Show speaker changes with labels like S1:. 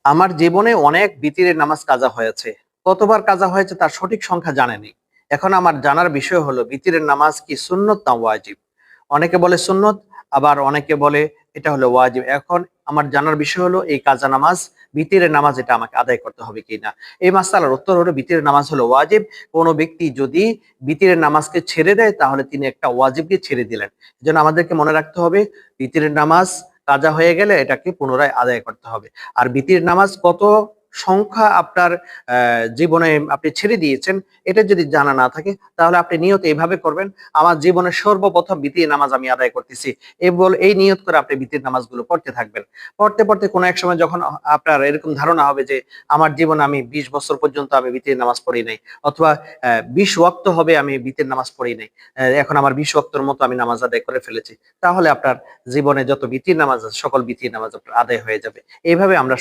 S1: আমার জীবনে অনেক বিতিরের নামাজ কাজা হয়েছে। কতবার কাজা হয়েছে তার সঠিক সংখ্যা জানেনি। এখন আমার জানার বিষয় হলো বিতিরের নামাজ কি সুন্নত না ওয়াজিব? অনেকে বলে সুন্নত, আবার অনেকে বলে এটা হলো ওয়াজিব। এখন আমার জানার বিষয় হলো এই কাজা নামাজ, বিতিরের নামাজ এটা আমাকে আদায় করতে হবে কিনা। এই মাসআলার উত্তর হলো বিতিরের নামাজ হলো ওয়াজিব। কোনো ব্যক্তি যদি বিতিরের নামাজকে ছেড়ে দেয় তাহলে তিনি একটা ওয়াজিবকে ছেড়ে দিলেন। এজন্য আমাদেরকে মনে রাখতে হবে বিতিরের নামাজ কাজা হয়ে গেলে এটাকে পুনরায় আদায় করতে হবে। আর বিতির নামাজ কত সংখ্যা আপনার জীবনে আপনি ছেড়ে দিয়েছেন, এটা যদি জানা না থাকে তাহলে আপনি নিয়ত এইভাবে করবেন, আমার জীবনের সর্বপ্রথম বিতির নামাজ আমি আদায় করতেছি। এই নিয়ত করে আপনি বিতির নামাজগুলো পড়তে থাকবেন। পড়তে পড়তে কোনো এক সময় যখন আপনার এরকম ধারণা হবে যে আমার জীবনে আমি 20 বছর পর্যন্ত আমি বিতির নামাজ পড়ি নাই, অথবা 20 ওয়াক্ত হবে আমি বিতির নামাজ পড়ি নাই, এখন আমার 20 ওয়াক্তর মতো আমি নামাজ আদায় করে ফেলেছি, তাহলে আপনার জীবনে যত বিতির নামাজ আছে সকল বিতির নামাজ আপনার আদায় হয়ে যাবে। এইভাবে আমরা